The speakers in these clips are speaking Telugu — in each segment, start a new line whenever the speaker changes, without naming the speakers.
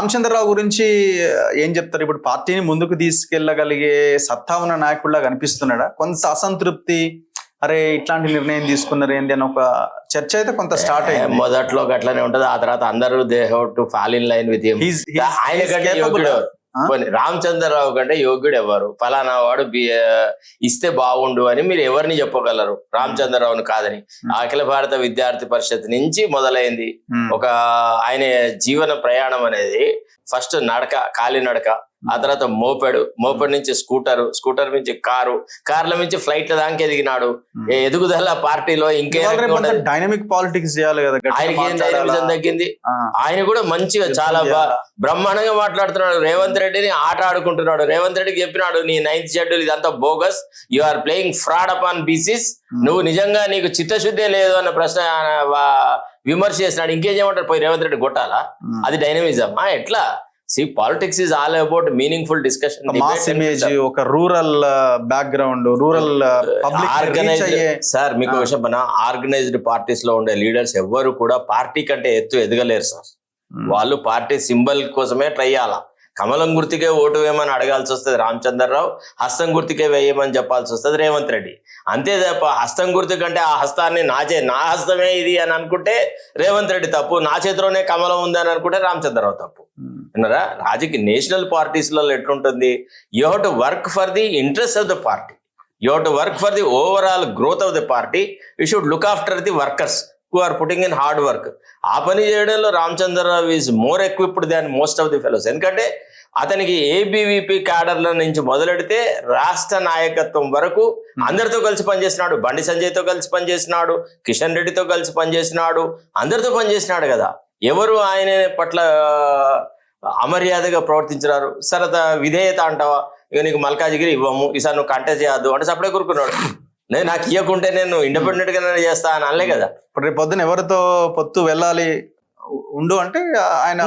రామచంద్రరావు గురించి ఏం చెప్తారు? ఇప్పుడు పార్టీని ముందుకు తీసుకెళ్లగలిగే సత్తా ఉన్న నాయకుడిలా కనిపిస్తున్నాడా? కొంత అసంతృప్తి, అరే ఇట్లాంటి నిర్ణయం తీసుకున్నారు ఏంది అని ఒక చర్చ అయితే కొంత స్టార్ట్ అయింది.
మొదట్లో గట్లనే ఉంటది, ఆ తర్వాత అందరూ they have to fall in line with him. ఆయన కంటే యోగ్యుడు రామచంద్రరావు కంటే యోగ్యుడు ఎవరు? ఫలానా వాడు ఇస్తే బాగుండు అని మీరు ఎవరిని చెప్పగలరు? రామచంద్రరావును కాదని. అఖిల భారత విద్యార్థి పరిషత్ నుంచి మొదలైంది ఒక ఆయన జీవన ప్రయాణం అనేది. ఫస్ట్ నడక, కాలినడక, ఆ తర్వాత మోపెడ్ నుంచి స్కూటర్ నుంచి కార్ల నుంచి ఫ్లైట్ల దానికి ఎదిగినాడు. ఎదుగుదల పార్టీలో ఇంకేం
డైనమిక్ పాలిటిక్స్ చేయాలి కదా,
ఆయనకి ఏం డైనమిజం తగ్గింది? ఆయన కూడా మంచిగా చాలా బ్రహ్మాండంగా మాట్లాడుతున్నాడు. రేవంత్ రెడ్డిని ఆట ఆడుకుంటున్నాడు. రేవంత్ రెడ్డికి చెప్పినాడు, నీ 9th షెడ్యూల్ ఇదంతా bogus, you are playing fraud upon BCs, నువ్వు నిజంగా నీకు చిత్తశుద్ధే లేదు అన్న ప్రశ్న విమర్శ చేసినాడు. ఇంకేం చేయమంటారు? పోయి రేవంత్ రెడ్డి కొట్టాలా? అది డైనమిజం? ఎట్లా? See, politics is all about meaningful discussion.
Mass image, ఒక rural background, rural public
sir. మీకు విషయం పైన ఆర్గనైజ్డ్ పార్టీస్ లో ఉండే లీడర్స్ ఎవ్వరు కూడా పార్టీ కంటే ఎదగలేరు సార్. వాళ్ళు పార్టీ సింబల్ కోసమే ట్రై చేయాలా. కమలం గుర్తుకే ఓటు వేయమని అడగాల్సి వస్తుంది రామచంద్రరావు, హస్తం గుర్తుకే వేయమని చెప్పాల్సి వస్తుంది రేవంత్ రెడ్డి. అంతే తప్ప హస్తం గుర్తు కంటే ఆ హస్తాన్ని నా హస్తమే ఇది అని అనుకుంటే రేవంత్ రెడ్డి తప్పు, నా చేతిలోనే కమలం ఉంది అని అనుకుంటే రామచంద్రరావు తప్పు. విన్నారా? రాజకీయ నేషనల్ పార్టీస్లలో ఎట్లుంటుంది? You have to work for the interest of the party, you have to work for the overall growth of the party, you should look after the workers who are putting in hard work. ఆ పని చేయడంలో Ramachandra Rao is more equipped than most of the fellows. ఎందుకంటే అతనికి ఏబీవీపీ క్యాడర్ల నుంచి మొదలెడితే రాష్ట్ర నాయకత్వం వరకు అందరితో కలిసి పనిచేసినాడు. బండి సంజయ్తో కలిసి పనిచేసినాడు, కిషన్ రెడ్డితో కలిసి పనిచేసినాడు, అందరితో పనిచేసినాడు కదా. ఎవరు ఆయన పట్ల అమర్యాదగా ప్రవర్తించినారు? సరదా విధేయత అంటావా? ఇక నీకు మల్కాజిగిరి ఇవ్వము, ఈసారి నువ్వు కంటెస్ట్ చేయద్దు అంటే సపడే కూరుకున్నాడు. నాకు ఇవ్వకుంటే నేను ఇండిపెండెంట్ గా చేస్తా అని అనలే కదా.
ఇప్పుడు రేపు పొద్దున ఎవరితో పొత్తు వెళ్ళాలి ఉండు అంటే ఆయన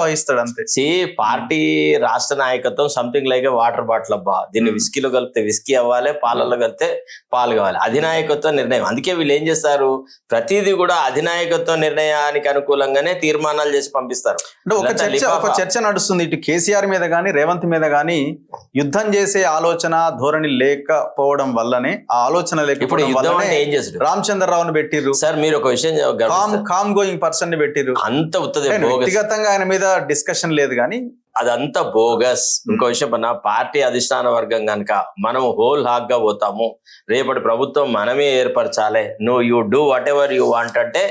వహిస్తాడు అంతే.
పార్టీ రాష్ట్ర నాయకత్వం సంథింగ్ లైక్ వాటర్ బాటిల్ అబ్బా. దీన్ని విస్కీలో కలిపితే విస్కీ అవ్వాలి, పాలల్లో కలిపితే పాలు కావాలి. అధినాయకత్వ నిర్ణయం. అందుకే వీళ్ళు ఏం చేస్తారు? ప్రతిదీ కూడా అధినాయకత్వ నిర్ణయానికి అనుకూలంగానే తీర్మానాలు చేసి పంపిస్తారు.
అంటే ఒక చర్చ నడుస్తుంది, ఇటు కేసీఆర్ మీద గానీ రేవంత్ మీద గానీ యుద్ధం చేసే ఆలోచన ధోరణి లేకపోవడం వల్లనే, ఆ ఆలోచన లేకపోవడం వల్లనే
ఏం చేస్తారు?
రామచంద్రరావుని పెట్టిర్రు
సార్. మీరు ఒక విషయం,
కామ్ గోయింగ్ పర్సన్ ని పెట్టిర్రు.
అంత
వ్యక్తిగతంగా ఆయన మీద డిస్కషన్ లేదు కానీ
అదంతా బోగస్. ఇంకో విషయం పన్నా, పార్టీ అధిష్టాన వర్గం కనుక మనం హోల్ హాక్ గా పోతాము, రేపటి ప్రభుత్వం మనమే ఏర్పరచాలి, నువ్వు you do what ever you want అంటే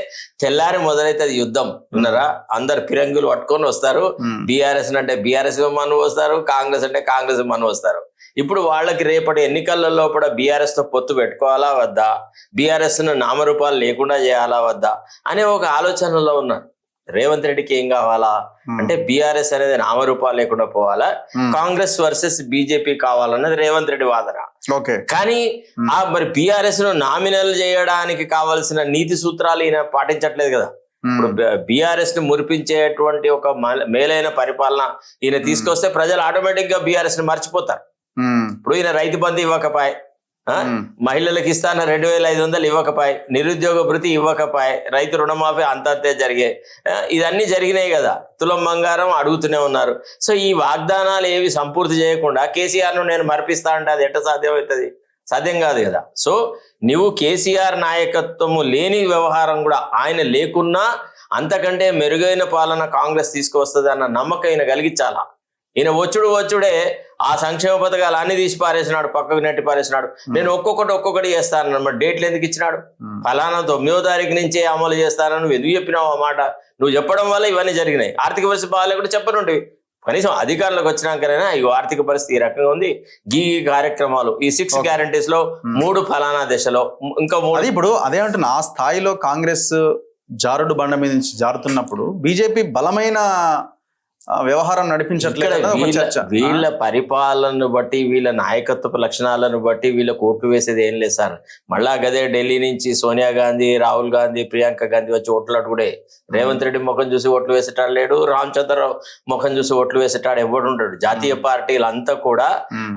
తెల్లారి మొదలైతే యుద్ధం. విన్నారా? అందరు ఫిరంగులు పట్టుకొని వస్తారు. బీఆర్ఎస్ అంటే బీఆర్ఎస్ మనం వస్తారు, కాంగ్రెస్ అంటే కాంగ్రెస్ మనం వస్తారు. ఇప్పుడు వాళ్ళకి రేపటి ఎన్నికల లోపల బీఆర్ఎస్ తో పొత్తు పెట్టుకోవాలా వద్దా, బీఆర్ఎస్ ను నామరూపాలు లేకుండా చేయాలా వద్దా అనే ఒక ఆలోచనలో ఉన్నారు. రేవంత్ రెడ్డికి ఏం కావాలా అంటే బీఆర్ఎస్ అనేది నామరూపాలు లేకుండా పోవాలా, కాంగ్రెస్ వర్సెస్ బీజేపీ కావాలన్నది రేవంత్ రెడ్డి వాదన. కానీ మరి బీఆర్ఎస్ ను నామినల్ చేయడానికి కావాల్సిన నీతి సూత్రాలు ఈయన పాటించట్లేదు కదా. ఇప్పుడు బీఆర్ఎస్ ని మురిపించేటువంటి ఒక మేలైన పరిపాలన ఈయన తీసుకొస్తే ప్రజలు ఆటోమేటిక్ గా బీఆర్ఎస్ ని మర్చిపోతారు. ఇప్పుడు ఈయన రైతు బంధు ఇవ్వకపాయ్, మహిళలకు ఇస్తాన 2500 ఇవ్వకపాయ్, నిరుద్యోగ భృతి ఇవ్వకపాయ్, రైతు రుణమాఫీ అంతే జరిగాయి. ఇదన్నీ జరిగినాయి కదా. తులం బంగారం అడుగుతూనే ఉన్నారు. సో ఈ వాగ్దానాలు ఏవి సంపూర్తి చేయకుండా కేసీఆర్ ను నేను మర్పిస్తా అంటే అది ఎట్లా సాధ్యమవుతుంది? సాధ్యం కాదు కదా. సో నువ్వు కేసీఆర్ నాయకత్వము లేని వ్యవహారం కూడా ఆయన లేకున్నా అంతకంటే మెరుగైన పాలన కాంగ్రెస్ తీసుకువస్తుంది అన్న నమ్మకం ఈయన కలిగించాలా. ఈయన వచ్చుడే ఆ సంక్షేమ పథకాలు అన్ని తీసి పారేసినాడు, పక్కకు నెట్టి పారేసినాడు. నేను ఒక్కొక్కటి చేస్తాను అన్నమాట. డేట్లు ఎందుకు ఇచ్చినాడు? ఫలానా 9వ తారీఖు నుంచే అమలు చేస్తానని నువ్వు ఎందుకు చెప్పినావు అన్నమాట. నువ్వు చెప్పడం వల్ల ఇవన్నీ జరిగినాయి. ఆర్థిక పరిస్థితి బాగాలేకుండా చెప్పనుంటివి. కనీసం అధికారులకు వచ్చినాకైనా ఈ ఆర్థిక పరిస్థితి ఈ రకంగా ఉంది, ఈ కార్యక్రమాలు, ఈ 6 గ్యారంటీస్ లో 3 ఫలానా దశలో ఇంకా 3.
ఇప్పుడు అదే అంటున్నా, ఆ స్థాయిలో కాంగ్రెస్ జారుడు బండ మీద నుంచి జారుతున్నప్పుడు బీజేపీ బలమైన వ్యవహారం నడిపించట్లేదు.
వీళ్ళ పరిపాలనను బట్టి, వీళ్ళ నాయకత్వ లక్షణాలను బట్టి వీళ్ళ కోట్లు వేసేది ఏం లేదు సార్. మళ్ళా గదే ఢిల్లీ నుంచి సోనియా గాంధీ, రాహుల్ గాంధీ, ప్రియాంక గాంధీ వచ్చి ఓట్లు కూడా రేవంత్ రెడ్డి ముఖం చూసి ఓట్లు వేసేటాడు లేడు, రామచంద్రరావు ముఖం చూసి ఓట్లు వేసేటాడు ఎవడు ఉంటాడు. జాతీయ పార్టీలంతా కూడా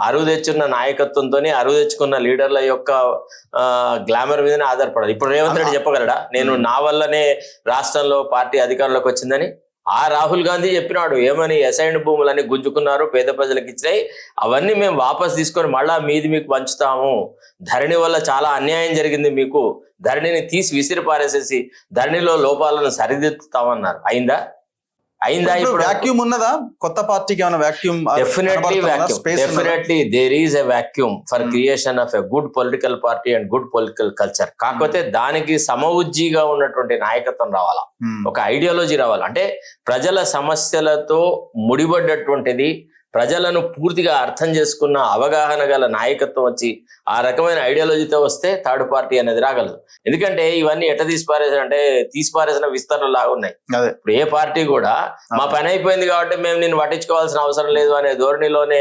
అరువు తెచ్చున్న నాయకత్వంతో, అరువు తెచ్చుకున్న లీడర్ల యొక్క గ్లామర్ మీదనే ఆధారపడాలి. ఇప్పుడు రేవంత్ రెడ్డి చెప్పగలడా నేను నా వల్లనే రాష్ట్రంలో పార్టీ అధికారంలోకి వచ్చిందని? ఆ రాహుల్ గాంధీ చెప్పినాడు ఏమని, అసైన్డ్ భూములని గుంజుకున్నారు, పేద ప్రజలకు ఇచ్చినాయి, అవన్నీ మేము వాపస్ తీసుకొని మళ్ళా మీది మీకు పంచుతాము, ధరణి వల్ల చాలా అన్యాయం జరిగింది మీకు, ధరణిని తీసి విసిరి పారేసేసి ధరణిలో లోపాలను సరిదిద్దుతామన్నారు. అయిందా ఇప్పుడు?
వాక్యూమ్ ఉన్నదా కొత్త పార్టీకి? ఏమైనా vacuum?
Definitely there is a vacuum for creation of a good political party and good political culture. కాకపోతే దానికి సమవుజ్జిగా ఉన్నటువంటి నాయకత్వం రావాలా, ఒక ఐడియాలజీ రావాలి. అంటే ప్రజల సమస్యలతో ముడిపడ్డటువంటిది, ప్రజలను పూర్తిగా అర్థం చేసుకున్న అవగాహన గల నాయకత్వం వచ్చి ఆ రకమైన ఐడియాలజీతో వస్తే థర్డ్ పార్టీ అనేది రాగలదు. ఎందుకంటే ఇవన్నీ ఎట్ట తీసిపారేసిన విస్తరణ లాగా ఉన్నాయి. ఇప్పుడు ఏ పార్టీ కూడా మా పని అయిపోయింది కాబట్టి మేము నిన్ను పట్టించుకోవాల్సిన అవసరం లేదు అనే ధోరణిలోనే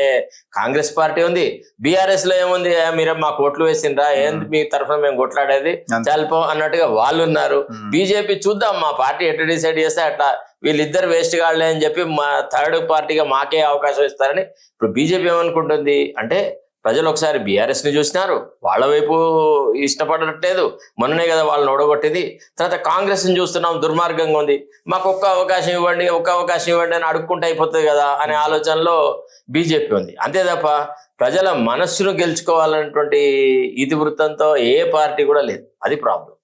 కాంగ్రెస్ పార్టీ ఉంది. బీఆర్ఎస్ లో ఏముంది, మీరే మా కోట్లు వేసిండ్రా, ఏంది మీ తరఫున మేము కొట్లాడేది, చల్పో అన్నట్టుగా వాళ్ళు ఉన్నారు. బీజేపీ చూద్దాం మా పార్టీ ఎట్లా డిసైడ్ చేస్తే అట్లా, వీళ్ళిద్దరు వేస్ట్ కాళ్ళే అని చెప్పి మా థర్డ్ పార్టీగా మాకే అవకాశం ఇస్తారని ఇప్పుడు బీజేపీ ఏమనుకుంటుంది అంటే, ప్రజలు ఒకసారి బీఆర్ఎస్ ని చూసినారు, వాళ్ళ వైపు ఇష్టపడట్లేదు, మొన్ననే కదా వాళ్ళని ఓడగొట్టింది. తర్వాత కాంగ్రెస్ ని చూస్తున్నాం, దుర్మార్గంగా ఉంది, మాకు ఒక్క అవకాశం ఇవ్వండి అని అడుక్కుంటే అయిపోతుంది కదా అనే ఆలోచనలో బీజేపీ ఉంది. అంతే తప్ప ప్రజల మనస్సును గెలుచుకోవాలన్నటువంటి ఇతివృత్తంతో ఏ పార్టీ కూడా లేదు. అది ప్రాబ్లం.